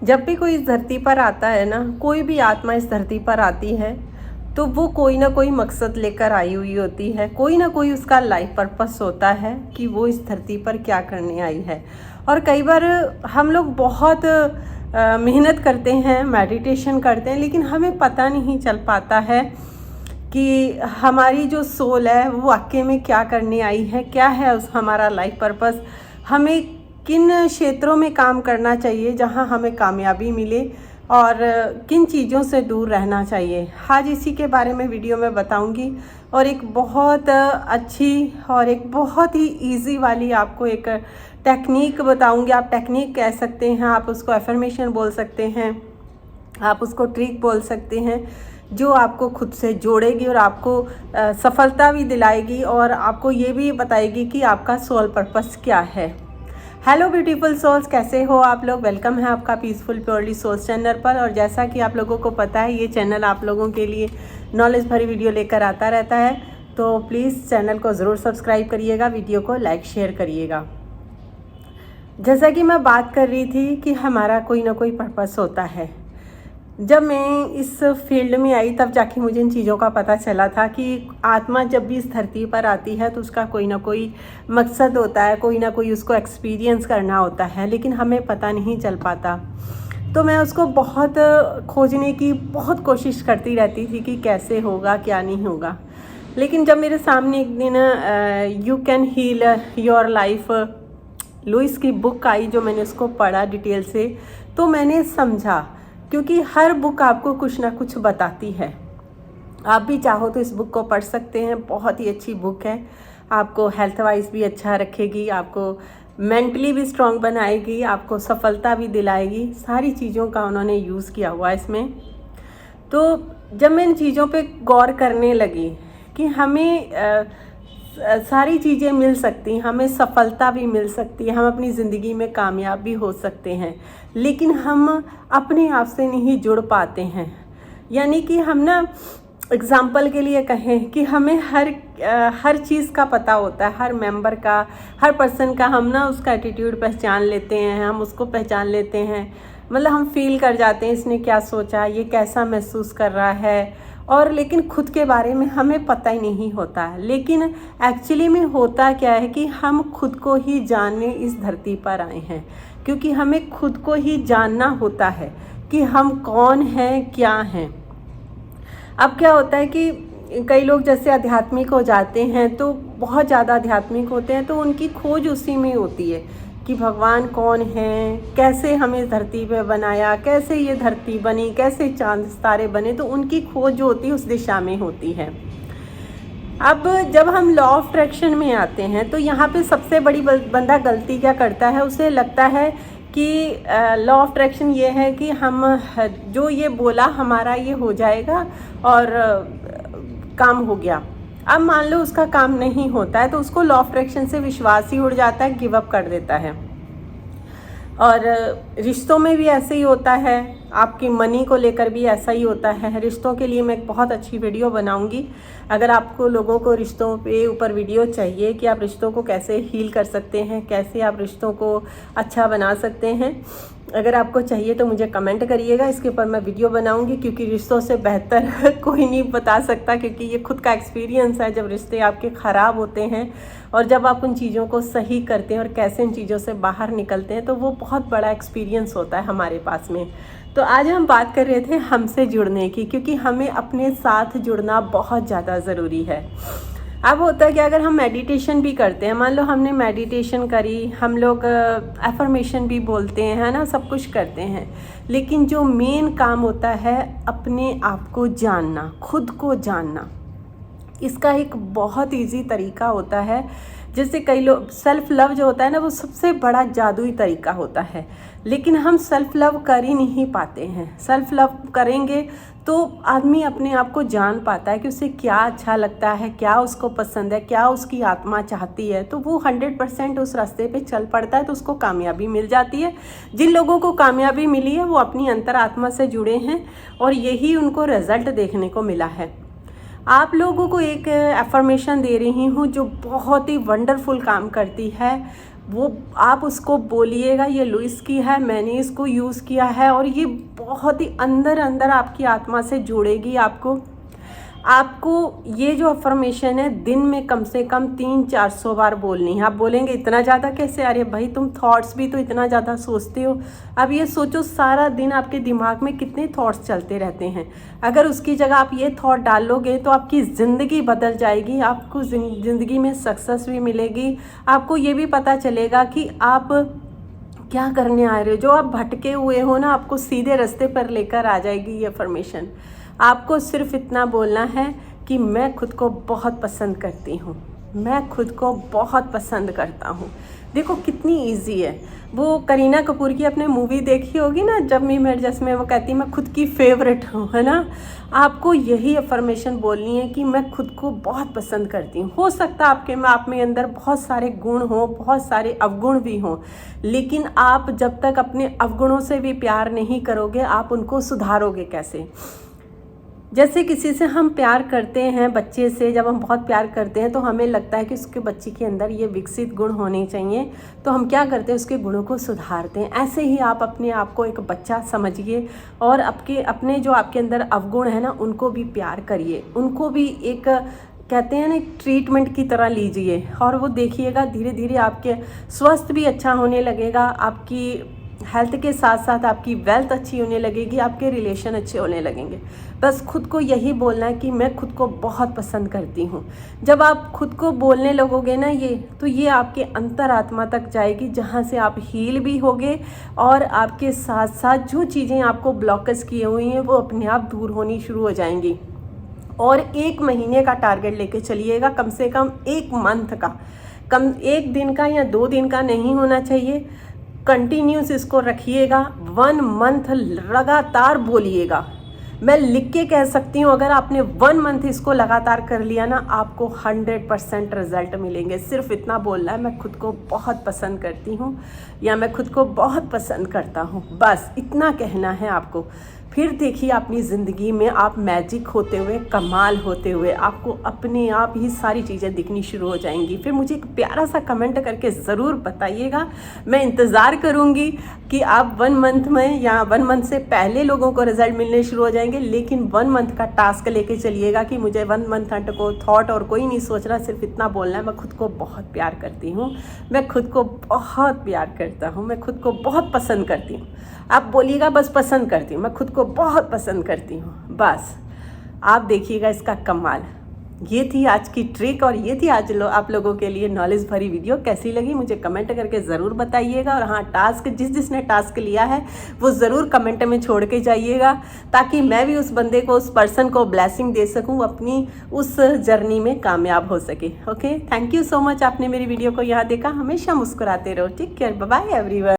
जब भी कोई इस धरती पर आता है ना, कोई भी आत्मा इस धरती पर आती है तो वो कोई ना कोई मकसद लेकर आई हुई होती है, कोई ना कोई उसका लाइफ पर्पस होता है कि वो इस धरती पर क्या करने आई है। और कई बार हम लोग बहुत मेहनत करते हैं, मेडिटेशन करते हैं, लेकिन हमें पता नहीं चल पाता है कि हमारी जो सोल है वो वाकई में क्या करने आई है, क्या है उस हमारा लाइफ पर्पस, हमें किन क्षेत्रों में काम करना चाहिए जहां हमें कामयाबी मिले और किन चीज़ों से दूर रहना चाहिए। आज इसी के बारे में वीडियो में बताऊंगी और एक बहुत अच्छी और एक बहुत ही इजी वाली आपको एक टेक्निक बताऊंगी। आप टेक्निक कह सकते हैं, आप उसको एफर्मेशन बोल सकते हैं, आप उसको ट्रिक बोल सकते हैं, जो आपको खुद से जोड़ेगी और आपको सफलता भी दिलाएगी और आपको ये भी बताएगी कि आपका सोल पर्पस क्या है। हेलो ब्यूटीफुल सोल्स, कैसे हो आप लोग। वेलकम है आपका पीसफुल प्योरली सोल्स चैनल पर। और जैसा कि आप लोगों को पता है, ये चैनल आप लोगों के लिए नॉलेज भरी वीडियो लेकर आता रहता है, तो प्लीज़ चैनल को ज़रूर सब्सक्राइब करिएगा, वीडियो को लाइक शेयर करिएगा। जैसा कि मैं बात कर रही थी कि हमारा कोई ना कोई पर्पस होता है। जब मैं इस फील्ड में आई तब जाके मुझे इन चीज़ों का पता चला था कि आत्मा जब भी इस धरती पर आती है तो उसका कोई ना कोई मकसद होता है, कोई ना कोई उसको एक्सपीरियंस करना होता है, लेकिन हमें पता नहीं चल पाता। तो मैं उसको बहुत खोजने की बहुत कोशिश करती रहती थी कि कैसे होगा, क्या नहीं होगा। लेकिन जब मेरे सामने एक दिन you can heal your life Louise की बुक आई, जो मैंने उसको पढ़ा डिटेल से, तो मैंने समझा, क्योंकि हर बुक आपको कुछ ना कुछ बताती है। आप भी चाहो तो इस बुक को पढ़ सकते हैं, बहुत ही अच्छी बुक है। आपको हेल्थ वाइज भी अच्छा रखेगी, आपको मेंटली भी स्ट्रांग बनाएगी, आपको सफलता भी दिलाएगी। सारी चीज़ों का उन्होंने यूज़ किया हुआ है इसमें। तो जब मैं इन चीज़ों पे गौर करने लगी कि हमें सारी चीज़ें मिल सकती, हमें सफलता भी मिल सकती है, हम अपनी ज़िंदगी में कामयाब भी हो सकते हैं, लेकिन हम अपने आप से नहीं जुड़ पाते हैं। यानी कि हम ना एग्ज़ाम्पल के लिए कहें कि हमें हर चीज़ का पता होता है, हर मेंबर का, हर पर्सन का हम ना उसका एटीट्यूड पहचान लेते हैं, हम उसको पहचान लेते हैं, मतलब हम फील कर जाते हैं इसने क्या सोचा, ये कैसा महसूस कर रहा है। और लेकिन खुद के बारे में हमें पता ही नहीं होता है। लेकिन एक्चुअली में होता क्या है कि हम खुद को ही जानने इस धरती पर आए हैं, क्योंकि हमें खुद को ही जानना होता है कि हम कौन हैं, क्या हैं। अब क्या होता है कि कई लोग जैसे आध्यात्मिक हो जाते हैं, तो बहुत ज़्यादा आध्यात्मिक होते हैं, तो उनकी खोज उसी में होती है कि भगवान कौन है, कैसे हमें इस धरती पे बनाया, कैसे ये धरती बनी, कैसे चांद सितारे बने। तो उनकी खोज जो होती है उस दिशा में होती है। अब जब हम लॉ ऑफ अट्रैक्शन में आते हैं, तो यहाँ पे सबसे बड़ी बंदा गलती क्या करता है, उसे लगता है कि लॉ ऑफ अट्रैक्शन ये है कि हम जो ये बोला हमारा ये हो जाएगा और काम हो गया। अब मान लो उसका काम नहीं होता है, तो उसको लॉ ऑफ अट्रैक्शन से विश्वास ही उड़ जाता है, गिव अप कर देता है। और रिश्तों में भी ऐसे ही होता है, आपकी मनी को लेकर भी ऐसा ही होता है। रिश्तों के लिए मैं एक बहुत अच्छी वीडियो बनाऊंगी। अगर आपको लोगों को रिश्तों पे ऊपर वीडियो चाहिए कि आप रिश्तों को कैसे हील कर सकते हैं, कैसे आप रिश्तों को अच्छा बना सकते हैं, अगर आपको चाहिए तो मुझे कमेंट करिएगा, इसके ऊपर मैं वीडियो बनाऊंगी। क्योंकि रिश्तों से बेहतर कोई नहीं बता सकता, क्योंकि ये खुद का एक्सपीरियंस है। जब रिश्ते आपके ख़राब होते हैं और जब आप उन चीज़ों को सही करते हैं और कैसे इन चीज़ों से बाहर निकलते हैं, तो वो बहुत बड़ा एक्सपीरियंस होता है हमारे पास में। तो आज हम बात कर रहे थे हमसे जुड़ने की, क्योंकि हमें अपने साथ जुड़ना बहुत ज़्यादा ज़रूरी है। अब होता है कि अगर हम मेडिटेशन भी करते हैं, मान लो हमने मेडिटेशन करी, हम लोग एफर्मेशन भी बोलते हैं, है ना, सब कुछ करते हैं, लेकिन जो मेन काम होता है अपने आप को जानना, खुद को जानना, इसका एक बहुत इजी तरीका होता है। जैसे कई लोग सेल्फ लव जो होता है ना, वो सबसे बड़ा जादुई तरीका होता है, लेकिन हम सेल्फ लव कर ही नहीं पाते हैं। सेल्फ लव करेंगे तो आदमी अपने आप को जान पाता है कि उसे क्या अच्छा लगता है, क्या उसको पसंद है, क्या उसकी आत्मा चाहती है, तो वो 100% उस रास्ते पे चल पड़ता है, तो उसको कामयाबी मिल जाती है। जिन लोगों को कामयाबी मिली है वो अपनी अंतरात्मा से जुड़े हैं और यही उनको रिजल्ट देखने को मिला है। आप लोगों को एक एफर्मेशन दे रही हूँ जो बहुत ही वंडरफुल काम करती है, वो आप उसको बोलिएगा ये लुइस की है, मैंने इसको यूज़ किया है, और ये बहुत ही अंदर अंदर आपकी आत्मा से जुड़ेगी। आपको ये जो अफर्मेशन है दिन में कम से कम 300-400 बार बोलनी है। आप बोलेंगे इतना ज़्यादा कैसे? अरे भाई, तुम थॉट्स भी तो इतना ज़्यादा सोचते हो। अब ये सोचो सारा दिन आपके दिमाग में कितने थॉट्स चलते रहते हैं। अगर उसकी जगह आप ये थॉट डालोगे तो आपकी ज़िंदगी बदल जाएगी, आपको ज़िंदगी में सक्सेस भी मिलेगी। आपको ये भी पता चलेगा कि आप क्या करने आ रहे हो। जो आप भटके हुए हो ना, आपको सीधे रास्ते पर लेकर आ जाएगी ये अफर्मेशन। आपको सिर्फ इतना बोलना है कि मैं खुद को बहुत पसंद करती हूँ, मैं खुद को बहुत पसंद करता हूँ। देखो कितनी इजी है। वो करीना कपूर की आपने मूवी देखी होगी ना, जब वी मेट, जिसमें वो कहती है मैं खुद की फेवरेट हूँ, है ना। आपको यही अफर्मेशन बोलनी है कि मैं खुद को बहुत पसंद करती हूँ। हो सकता है आप में अंदर बहुत सारे गुण हो, बहुत सारे अवगुण भी हों, लेकिन आप जब तक अपने अवगुणों से भी प्यार नहीं करोगे, आप उनको सुधारोगे कैसे? जैसे किसी से हम प्यार करते हैं, बच्चे से जब हम बहुत प्यार करते हैं तो हमें लगता है कि उसके बच्चे के अंदर ये विकसित गुण होने चाहिए, तो हम क्या करते हैं, उसके गुणों को सुधारते हैं। ऐसे ही आप अपने आप को एक बच्चा समझिए और अपने जो आपके अंदर अवगुण है ना, उनको भी प्यार करिए, उनको भी एक कहते हैं ना ट्रीटमेंट की तरह लीजिए, और वो देखिएगा धीरे धीरे आपके स्वास्थ्य भी अच्छा होने लगेगा, आपकी हेल्थ के साथ साथ आपकी वेल्थ अच्छी होने लगेगी, आपके रिलेशन अच्छे होने लगेंगे। बस खुद को यही बोलना है कि मैं खुद को बहुत पसंद करती हूँ। जब आप खुद को बोलने लगोगे ना तो ये आपके अंतरात्मा तक जाएगी, जहाँ से आप हील भी होगे, और आपके साथ साथ जो चीज़ें आपको ब्लॉकेज किए हुई हैं वो अपने आप दूर होनी शुरू हो जाएंगी। और 1 महीने का टारगेट लेके चलिएगा, कम से कम 1 मंथ का, कम 1 दिन का या 2 दिन का नहीं होना चाहिए। कंटिन्यूस इसको रखिएगा, 1 मंथ लगातार बोलिएगा। मैं लिख के कह सकती हूँ, अगर आपने 1 मंथ इसको लगातार कर लिया ना, आपको 100% रिजल्ट मिलेंगे। सिर्फ इतना बोलना है, मैं खुद को बहुत पसंद करती हूँ या मैं खुद को बहुत पसंद करता हूँ, बस इतना कहना है आपको। फिर देखिए अपनी ज़िंदगी में आप मैजिक होते हुए, कमाल होते हुए, आपको अपने आप ही सारी चीज़ें दिखनी शुरू हो जाएंगी। फिर मुझे एक प्यारा सा कमेंट करके ज़रूर बताइएगा, मैं इंतज़ार करूँगी कि आप 1 मंथ में या 1 मंथ से पहले लोगों को रिजल्ट मिलने शुरू हो जाएंगे। लेकिन 1 मंथ का टास्क लेके चलिएगा कि मुझे 1 मंथ को थॉट और कोई नहीं सोच रहा, सिर्फ इतना बोलना है, मैं खुद को बहुत प्यार करती हूँ, मैं खुद को बहुत प्यार करता हूँ, मैं खुद को बहुत पसंद करती हूँ। आप बोलिएगा बस पसंद करती हूँ, मैं खुद को बहुत पसंद करती हूँ, बस आप देखिएगा इसका कमाल। ये थी आज की ट्रिक और ये थी आज आप लोगों के लिए नॉलेज भरी वीडियो। कैसी लगी मुझे कमेंट करके ज़रूर बताइएगा। और हाँ, टास्क जिसने टास्क लिया है वो ज़रूर कमेंट में छोड़ के जाइएगा, ताकि मैं भी उस बंदे को, उस पर्सन को ब्लेसिंग दे सकूँ, अपनी उस जर्नी में कामयाब हो सके। Okay, thank you so much, आपने मेरी वीडियो को यहाँ देखा। हमेशा मुस्कुराते रहो। Take care, bye bye everyone.